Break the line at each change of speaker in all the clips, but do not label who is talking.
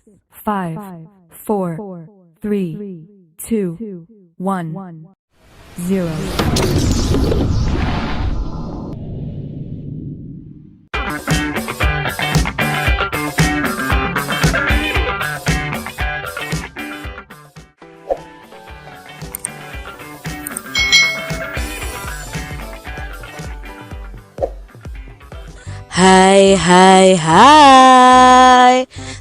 5, 4, 3, 2, 1, 0.
Hai,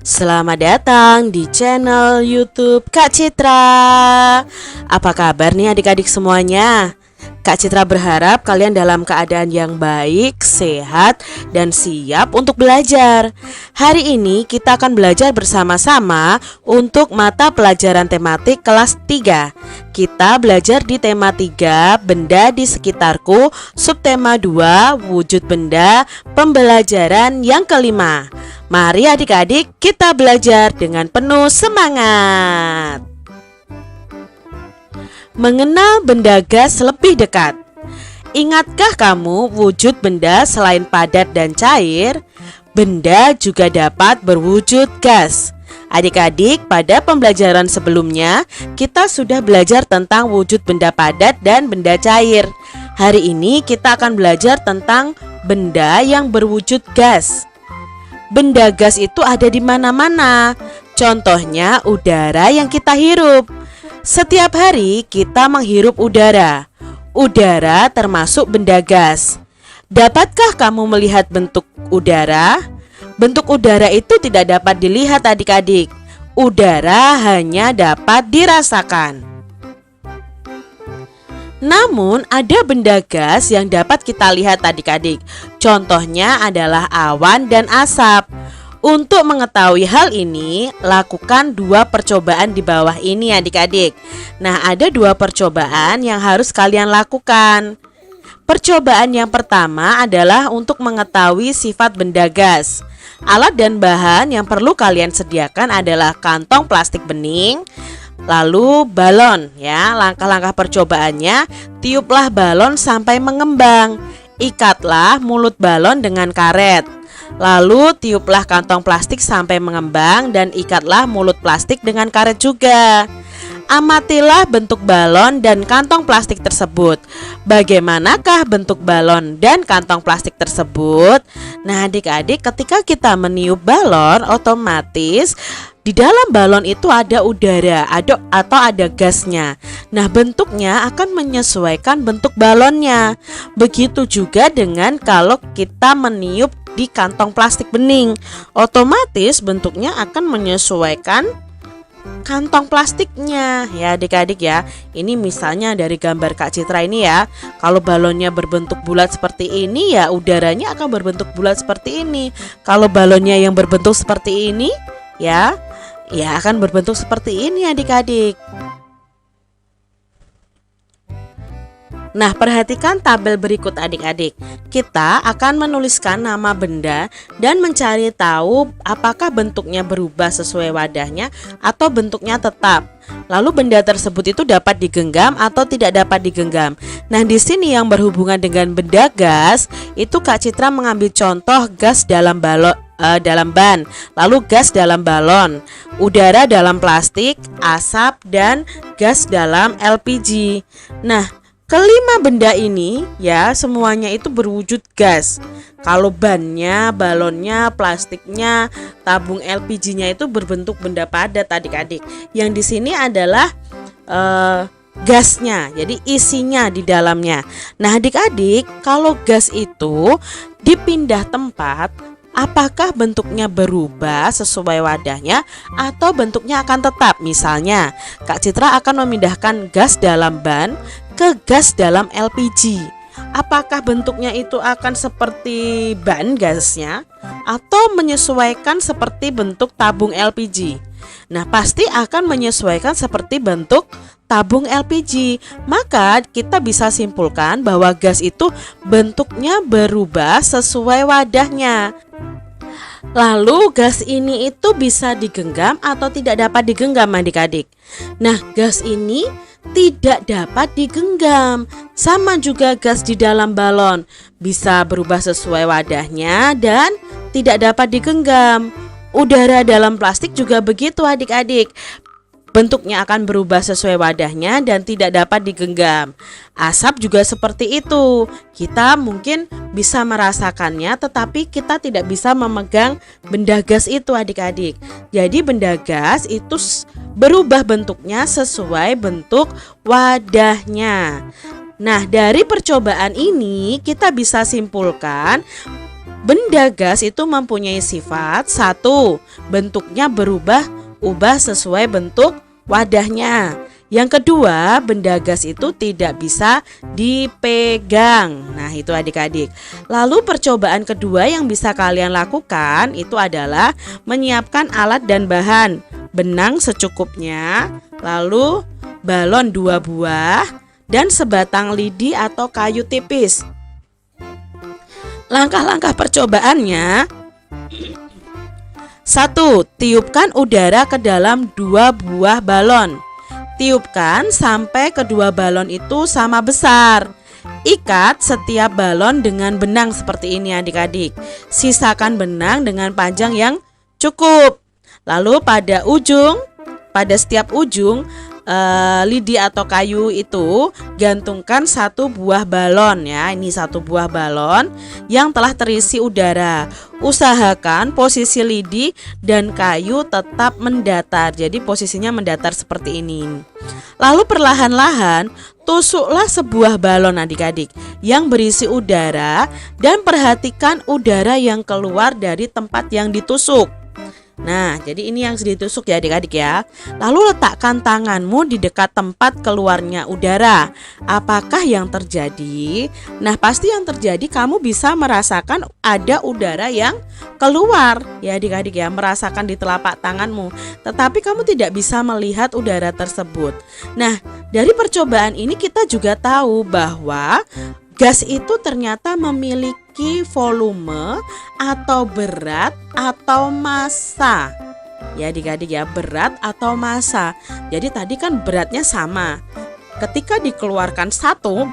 selamat datang di channel YouTube Kak Citra. Apa kabar nih adik-adik semuanya? Kak Citra berharap kalian dalam keadaan yang baik, sehat, dan siap untuk belajar. Hari ini kita akan belajar bersama-sama untuk mata pelajaran tematik kelas 3. Kita belajar di tema 3, benda di sekitarku, subtema 2, wujud benda, pembelajaran yang kelima. Mari adik-adik kita belajar dengan penuh semangat. Mengenal benda gas lebih dekat. Ingatkah kamu wujud benda selain padat dan cair? Benda juga dapat berwujud gas. Adik-adik, pada pembelajaran sebelumnya kita sudah belajar tentang wujud benda padat dan benda cair. Hari ini kita akan belajar tentang benda yang berwujud gas. Benda gas itu ada di mana-mana. Contohnya udara yang kita hirup. Setiap hari kita menghirup udara. Udara termasuk benda gas. Dapatkah kamu melihat bentuk udara? Bentuk udara itu tidak dapat dilihat adik-adik. Udara hanya dapat dirasakan. Namun ada benda gas yang dapat kita lihat adik-adik. Contohnya adalah awan dan asap. Untuk mengetahui hal ini, lakukan 2 percobaan di bawah ini adik-adik. Nah, ada 2 percobaan yang harus kalian lakukan. Percobaan yang pertama adalah untuk mengetahui sifat benda gas. Alat dan bahan yang perlu kalian sediakan adalah kantong plastik bening, lalu balon ya. Langkah-langkah percobaannya, tiuplah balon sampai mengembang. Ikatlah mulut balon dengan karet. Lalu tiuplah kantong plastik sampai mengembang dan ikatlah mulut plastik dengan karet juga. Amatilah bentuk balon dan kantong plastik tersebut. Bagaimanakah bentuk balon dan kantong plastik tersebut? Nah adik-adik, ketika kita meniup balon, otomatis di dalam balon itu ada udara atau ada gasnya. Nah bentuknya akan menyesuaikan bentuk balonnya. Begitu juga dengan kalau kita meniup di kantong plastik bening, otomatis bentuknya akan menyesuaikan kantong plastiknya ya adik-adik ya. Ini misalnya dari gambar Kak Citra ini ya. Kalau balonnya berbentuk bulat seperti ini ya udaranya akan berbentuk bulat seperti ini. Kalau balonnya yang berbentuk seperti ini ya akan berbentuk seperti ini adik-adik. Nah, perhatikan tabel berikut adik-adik. Kita akan menuliskan nama benda dan mencari tahu apakah bentuknya berubah sesuai wadahnya atau bentuknya tetap. Lalu benda tersebut itu dapat digenggam atau tidak dapat digenggam. Nah, di sini yang berhubungan dengan benda gas, itu Kak Citra mengambil contoh gas dalam ban, lalu gas dalam balon, udara dalam plastik, asap, dan gas dalam LPG. Nah, kelima benda ini ya semuanya itu berwujud gas. Kalau bannya, balonnya, plastiknya, tabung LPG-nya itu berbentuk benda padat adik-adik. Yang di sini adalah gasnya, jadi isinya di dalamnya. Nah adik-adik, kalau gas itu dipindah tempat, apakah bentuknya berubah sesuai wadahnya atau bentuknya akan tetap? Misalnya Kak Citra akan memindahkan gas dalam ban ke gas dalam LPG. Apakah bentuknya itu akan seperti ban gasnya atau menyesuaikan seperti bentuk tabung LPG? Nah, pasti akan menyesuaikan seperti bentuk tabung LPG. Maka kita bisa simpulkan bahwa gas itu bentuknya berubah sesuai wadahnya. Lalu gas ini itu bisa digenggam atau tidak dapat digenggam adik-adik? Nah, gas ini tidak dapat digenggam. Sama juga gas di dalam balon, bisa berubah sesuai wadahnya dan tidak dapat digenggam. Udara dalam plastik juga begitu adik-adik. Bentuknya akan berubah sesuai wadahnya dan tidak dapat digenggam. Asap juga seperti itu. Kita mungkin bisa merasakannya, tetapi kita tidak bisa memegang benda gas itu adik-adik. Jadi benda gas itu berubah bentuknya sesuai bentuk wadahnya. Nah, dari percobaan ini kita bisa simpulkan benda gas itu mempunyai sifat satu, bentuknya berubah sesuai bentuk wadahnya. Yang kedua, benda gas itu tidak bisa dipegang. Nah, itu adik-adik. Lalu percobaan kedua yang bisa kalian lakukan itu adalah menyiapkan alat dan bahan. Benang secukupnya, lalu balon 2 buah, dan sebatang lidi atau kayu tipis. Langkah-langkah percobaannya: 1. Tiupkan udara ke dalam 2 buah balon. Tiupkan sampai kedua balon itu sama besar. Ikat setiap balon dengan benang seperti ini adik-adik. Sisakan benang dengan panjang yang cukup. Lalu pada setiap ujung lidi atau kayu itu gantungkan 1 buah balon ya. Ini 1 buah balon yang telah terisi udara. Usahakan posisi lidi dan kayu tetap mendatar. Jadi posisinya mendatar seperti ini. Lalu perlahan-lahan tusuklah sebuah balon adik-adik yang berisi udara dan perhatikan udara yang keluar dari tempat yang ditusuk. Nah, jadi ini yang ditusuk ya adik-adik ya. Lalu letakkan tanganmu di dekat tempat keluarnya udara. Apakah yang terjadi? Nah, pasti yang terjadi kamu bisa merasakan ada udara yang keluar ya adik-adik ya, merasakan di telapak tanganmu. Tetapi kamu tidak bisa melihat udara tersebut. Nah, dari percobaan ini kita juga tahu bahwa gas itu ternyata memiliki volume atau berat atau massa. Ya adik-adik ya, berat atau massa. Jadi tadi kan beratnya sama. Ketika dikeluarkan satu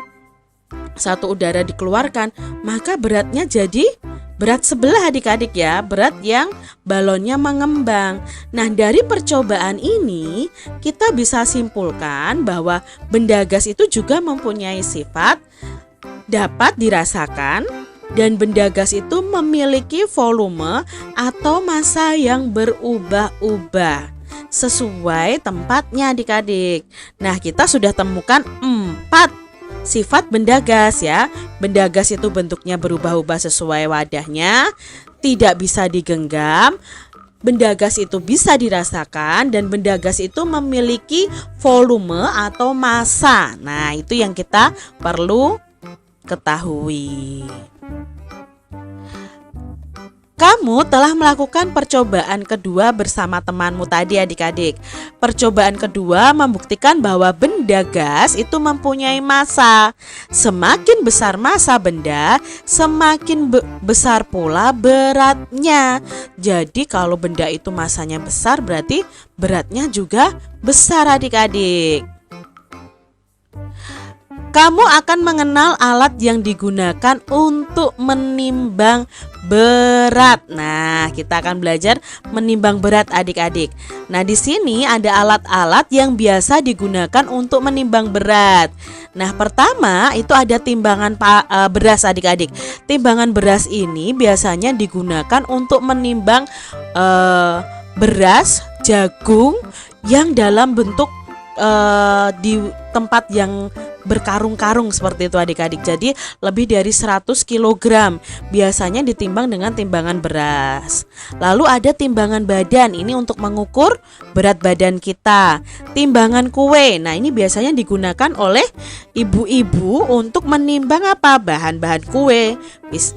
udara dikeluarkan, maka beratnya jadi berat sebelah adik-adik ya, berat yang balonnya mengembang. Nah, dari percobaan ini kita bisa simpulkan bahwa benda gas itu juga mempunyai sifat dapat dirasakan dan benda gas itu memiliki volume atau massa yang berubah-ubah sesuai tempatnya adik-adik. Nah, kita sudah temukan 4 sifat benda gas ya. Benda gas itu bentuknya berubah-ubah sesuai wadahnya, tidak bisa digenggam, benda gas itu bisa dirasakan, dan benda gas itu memiliki volume atau massa. Nah, itu yang kita perlu ketahui. Kamu telah melakukan percobaan kedua bersama temanmu tadi adik-adik. Percobaan kedua membuktikan bahwa benda gas itu mempunyai massa. Semakin besar massa benda, semakin besar pula beratnya. Jadi kalau benda itu massanya besar, berarti beratnya juga besar adik-adik. Kamu akan mengenal alat yang digunakan untuk menimbang berat. Nah, kita akan belajar menimbang berat adik-adik. Nah, di sini ada alat-alat yang biasa digunakan untuk menimbang berat. Nah, pertama itu ada timbangan beras adik-adik. Timbangan beras ini biasanya digunakan untuk menimbang beras, jagung yang dalam bentuk di tempat yang berkarung-karung seperti itu adik-adik. Jadi lebih dari 100 kg biasanya ditimbang dengan timbangan beras. Lalu ada timbangan badan, ini untuk mengukur berat badan kita. Timbangan kue, nah ini biasanya digunakan oleh ibu-ibu untuk menimbang apa? Bahan-bahan kue,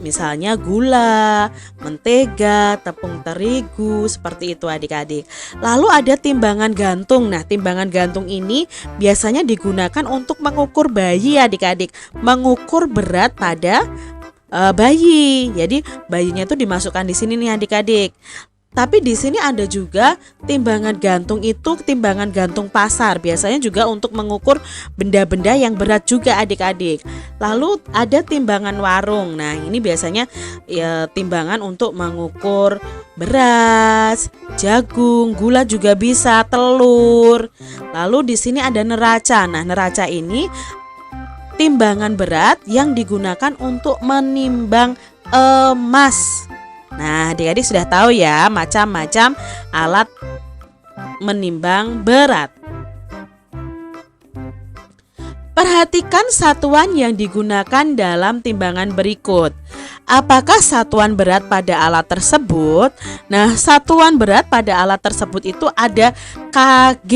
misalnya gula, mentega, tepung terigu, seperti itu adik-adik. Lalu ada timbangan gantung. Nah, timbangan gantung ini biasanya digunakan untuk mengukur bayi adik-adik, mengukur berat pada bayi. Jadi bayinya itu dimasukkan di sini nih adik-adik. Tapi di sini ada juga timbangan gantung, itu timbangan gantung pasar. Biasanya juga untuk mengukur benda-benda yang berat juga adik-adik. Lalu ada timbangan warung. Nah, ini biasanya ya timbangan untuk mengukur beras, jagung, gula juga bisa, telur. Lalu di sini ada neraca. Nah, neraca ini timbangan berat yang digunakan untuk menimbang emas. Nah, adik-adik sudah tahu ya macam-macam alat menimbang berat. Perhatikan satuan yang digunakan dalam timbangan berikut. Apakah satuan berat pada alat tersebut? Nah, satuan berat pada alat tersebut itu ada kg.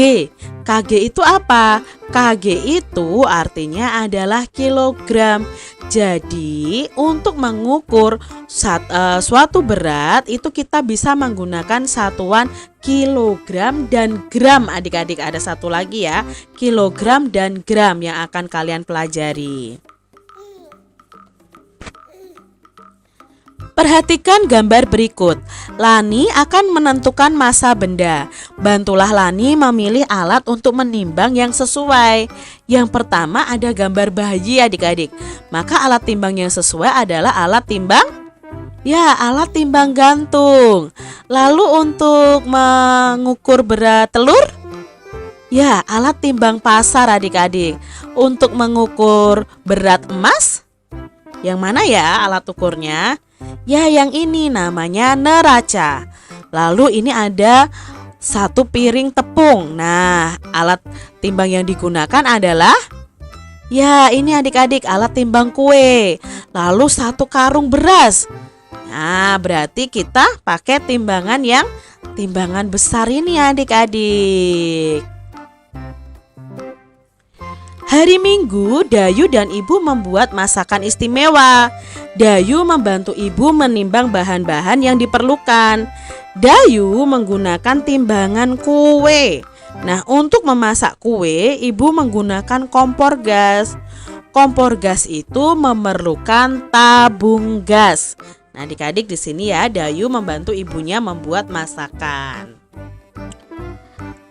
Kg itu apa? Kg itu artinya adalah kilogram. Jadi, untuk mengukur suatu berat itu kita bisa menggunakan satuan kilogram dan gram. Adik-adik, ada satu lagi ya, kilogram dan gram yang akan kalian pelajari. Perhatikan gambar berikut. Lani akan menentukan massa benda. Bantulah Lani memilih alat untuk menimbang yang sesuai. Yang pertama ada gambar bayi adik-adik. Maka alat timbang yang sesuai adalah alat timbang, ya, alat timbang gantung. Lalu untuk mengukur berat telur, ya, alat timbang pasar adik-adik. Untuk mengukur berat emas, yang mana ya alat ukurnya? Ya, yang ini namanya neraca. Lalu ini ada satu piring tepung. Nah, alat timbang yang digunakan adalah, ya, ini adik-adik alat timbang kue. Lalu satu karung beras. Nah, berarti kita pakai timbangan besar ini adik-adik. Hari Minggu, Dayu dan Ibu membuat masakan istimewa. Dayu membantu Ibu menimbang bahan-bahan yang diperlukan. Dayu menggunakan timbangan kue. Nah, untuk memasak kue, Ibu menggunakan kompor gas. Kompor gas itu memerlukan tabung gas. Nah, adik-adik di sini ya, Dayu membantu ibunya membuat masakan.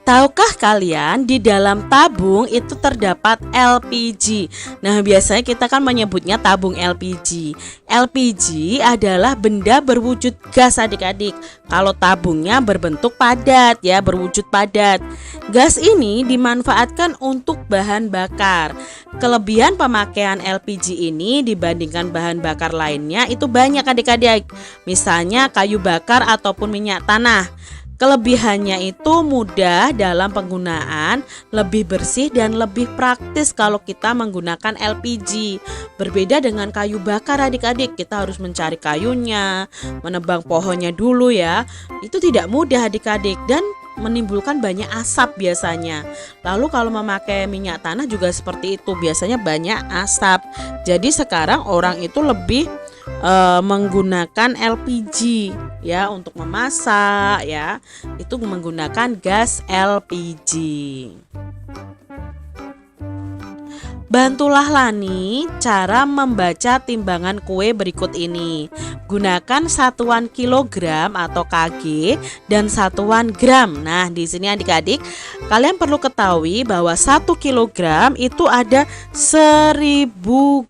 Tahukah kalian di dalam tabung itu terdapat LPG? Nah, biasanya kita kan menyebutnya tabung LPG. LPG adalah benda berwujud gas adik-adik. Kalau tabungnya berbentuk padat ya, berwujud padat. Gas ini dimanfaatkan untuk bahan bakar. Kelebihan pemakaian LPG ini dibandingkan bahan bakar lainnya itu banyak adik-adik. Misalnya kayu bakar ataupun minyak tanah. Kelebihannya itu mudah dalam penggunaan, lebih bersih dan lebih praktis kalau kita menggunakan LPG. Berbeda dengan kayu bakar adik-adik, kita harus mencari kayunya, menebang pohonnya dulu ya. Itu tidak mudah adik-adik dan menimbulkan banyak asap biasanya. Lalu kalau memakai minyak tanah juga seperti itu, biasanya banyak asap. Jadi sekarang orang itu lebih menggunakan LPG ya untuk memasak ya, itu menggunakan gas LPG. Bantulah Lani cara membaca timbangan kue berikut ini. Gunakan satuan kilogram atau kg dan satuan gram. Nah, di sini adik-adik, kalian perlu ketahui bahwa 1 kilogram itu ada 1000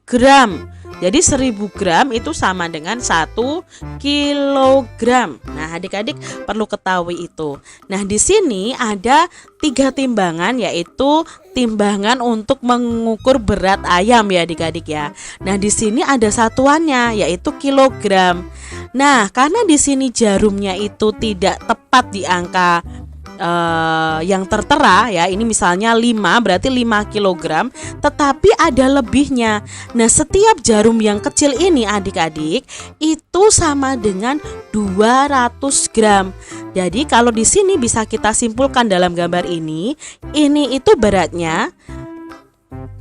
gram. Jadi 1000 gram itu sama dengan 1 kilogram. Nah, adik-adik perlu ketahui itu. Nah, di sini ada 3 timbangan, yaitu timbangan untuk mengukur berat ayam ya adik-adik ya. Nah, di sini ada satuannya yaitu kilogram. Nah, karena di sini jarumnya itu tidak tepat di angka yang tertera ya, ini misalnya 5 berarti 5 kg, tetapi ada lebihnya. Nah, setiap jarum yang kecil ini adik-adik itu sama dengan 200 gram. Jadi kalau di sini bisa kita simpulkan dalam gambar ini itu beratnya.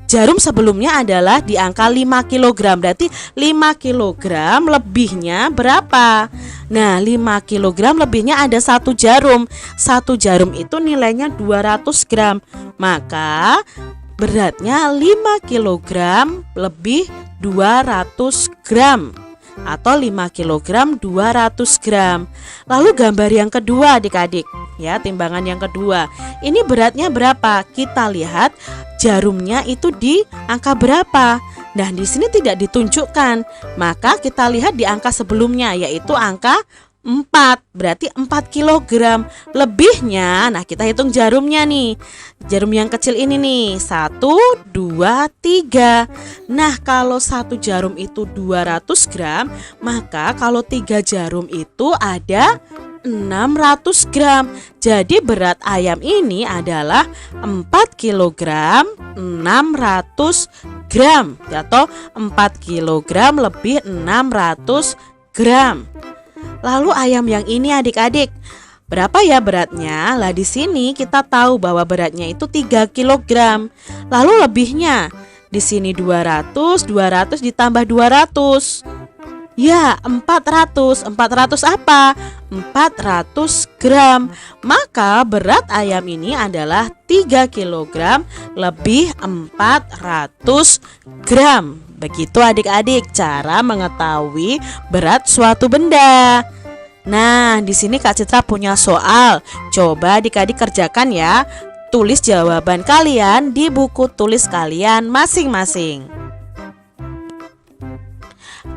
Jarum sebelumnya adalah di angka 5 kg, berarti 5 kg lebihnya berapa? Nah, 5 kg lebihnya ada 1 jarum. 1 jarum itu nilainya 200 gram. Maka beratnya 5 kg lebih 200 gram. atau 5 kg 200 gram. Lalu gambar yang kedua adik-adik, ya, timbangan yang kedua. Ini beratnya berapa? Kita lihat jarumnya itu di angka berapa. Nah, di sini tidak ditunjukkan. Maka kita lihat di angka sebelumnya, yaitu angka 4, berarti 4 kg. Lebihnya, nah kita hitung jarumnya nih. Jarum yang kecil ini nih, 1, 2, 3. Nah, kalau satu jarum itu 200 gram, maka kalau 3 jarum itu ada 600 gram. Jadi berat ayam ini adalah 4 kg 600 gram, atau 4 kg lebih 600 gram. Lalu ayam yang ini adik-adik, berapa ya beratnya? Lah di sini kita tahu bahwa beratnya itu 3 kg. Lalu lebihnya, di sini 200 ditambah 200. Ya, 400. 400 apa? 400 gram. Maka berat ayam ini adalah 3 kg lebih 400 gram. Begitu adik-adik cara mengetahui berat suatu benda. Nah, di sini Kak Citra punya soal. Coba adik-adik kerjakan ya. Tulis jawaban kalian di buku tulis kalian masing-masing.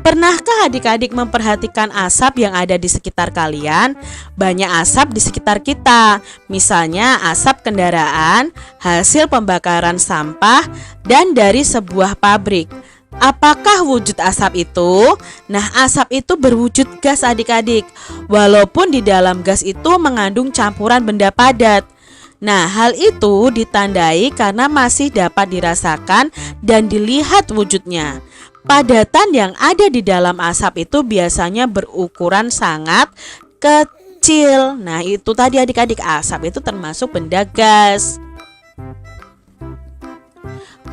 Pernahkah adik-adik memperhatikan asap yang ada di sekitar kalian? Banyak asap di sekitar kita. Misalnya asap kendaraan, hasil pembakaran sampah, dan dari sebuah pabrik. Apakah wujud asap itu? Nah, asap itu berwujud gas adik-adik. Walaupun di dalam gas itu mengandung campuran benda padat. Nah, hal itu ditandai karena masih dapat dirasakan dan dilihat wujudnya. Padatan yang ada di dalam asap itu biasanya berukuran sangat kecil. Nah, itu tadi adik-adik, asap itu termasuk benda gas.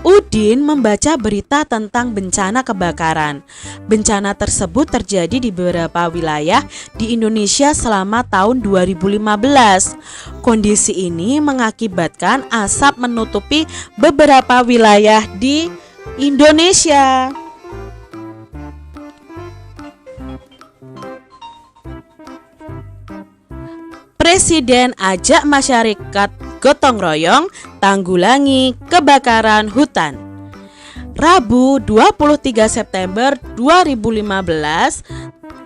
Udin membaca berita tentang bencana kebakaran. Bencana tersebut terjadi di beberapa wilayah di Indonesia selama tahun 2015. Kondisi ini mengakibatkan asap menutupi beberapa wilayah di Indonesia. Presiden ajak masyarakat gotong royong tanggulangi kebakaran hutan. Rabu 23 September 2015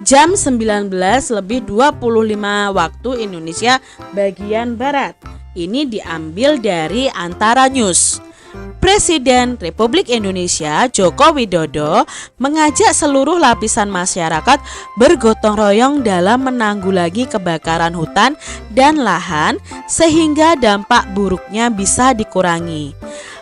jam 19:25 waktu Indonesia bagian Barat. Ini diambil dari Antara News. Presiden Republik Indonesia Joko Widodo mengajak seluruh lapisan masyarakat bergotong royong dalam menanggulangi kebakaran hutan dan lahan sehingga dampak buruknya bisa dikurangi.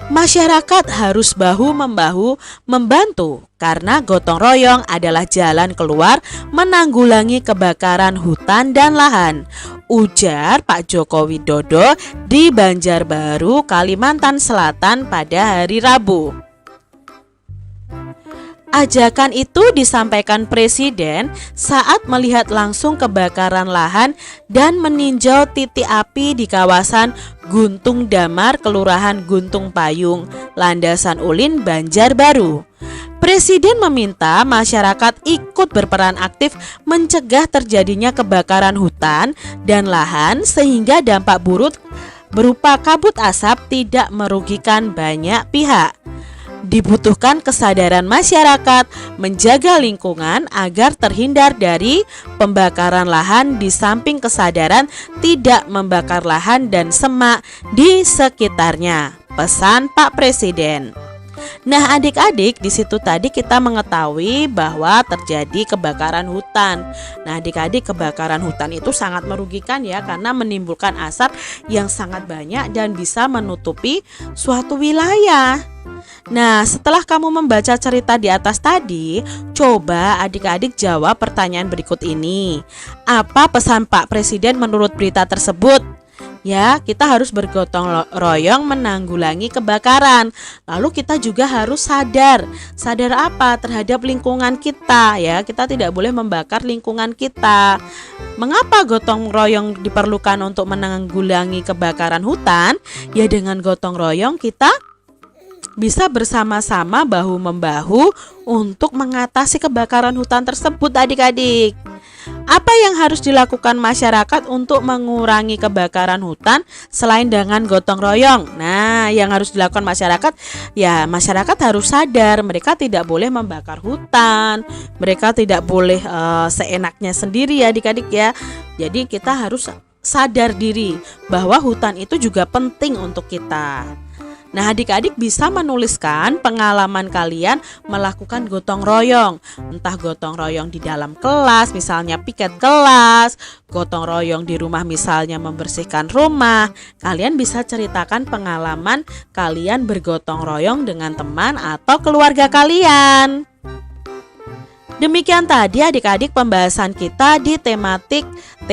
Masyarakat harus bahu-membahu membantu karena gotong royong adalah jalan keluar menanggulangi kebakaran hutan dan lahan, ujar Pak Joko Widodo di Banjarbaru, Kalimantan Selatan pada hari Rabu. Ajakan itu disampaikan Presiden saat melihat langsung kebakaran lahan dan meninjau titik api di kawasan Guntung Damar, Kelurahan Guntung Payung, Landasan Ulin, Banjarbaru. Presiden meminta masyarakat ikut berperan aktif mencegah terjadinya kebakaran hutan dan lahan sehingga dampak buruk berupa kabut asap tidak merugikan banyak pihak. Dibutuhkan kesadaran masyarakat menjaga lingkungan agar terhindar dari pembakaran lahan di samping kesadaran tidak membakar lahan dan semak di sekitarnya, pesan Pak Presiden. Nah, adik-adik, di situ tadi kita mengetahui bahwa terjadi kebakaran hutan. Nah, adik-adik, kebakaran hutan itu sangat merugikan ya, karena menimbulkan asap yang sangat banyak dan bisa menutupi suatu wilayah. Nah, setelah kamu membaca cerita di atas tadi, coba adik-adik jawab pertanyaan berikut ini. Apa pesan Pak Presiden menurut berita tersebut? Ya, kita harus bergotong royong menanggulangi kebakaran. Lalu kita juga harus sadar. Sadar apa? Terhadap lingkungan kita ya. Kita tidak boleh membakar lingkungan kita. Mengapa gotong royong diperlukan untuk menanggulangi kebakaran hutan? Ya, dengan gotong royong kita bisa bersama-sama bahu-membahu untuk mengatasi kebakaran hutan tersebut adik-adik. Apa yang harus dilakukan masyarakat untuk mengurangi kebakaran hutan selain dengan gotong royong? Nah, yang harus dilakukan masyarakat, ya masyarakat harus sadar mereka tidak boleh membakar hutan, mereka tidak boleh seenaknya sendiri ya adik-adik ya. Jadi kita harus sadar diri bahwa hutan itu juga penting untuk kita. Nah, adik-adik bisa menuliskan pengalaman kalian melakukan gotong royong. Entah gotong royong di dalam kelas, misalnya piket kelas, gotong royong di rumah misalnya membersihkan rumah. Kalian bisa ceritakan pengalaman kalian bergotong royong dengan teman atau keluarga kalian. Demikian tadi adik-adik pembahasan kita di tema 3,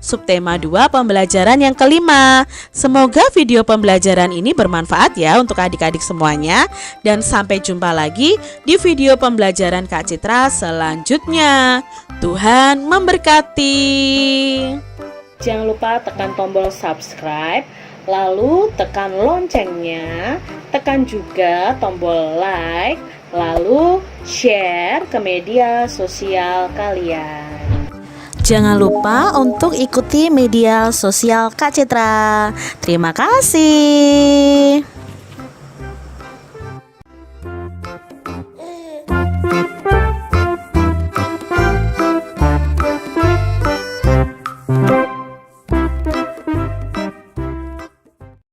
subtema 2 pembelajaran yang kelima. Semoga video pembelajaran ini bermanfaat ya untuk adik-adik semuanya. Dan sampai jumpa lagi di video pembelajaran Kak Citra selanjutnya. Tuhan memberkati. Jangan lupa tekan tombol subscribe, lalu tekan loncengnya, tekan juga tombol like, lalu share ke media sosial kalian.
Jangan lupa untuk ikuti media sosial Kak Citra. Terima kasih.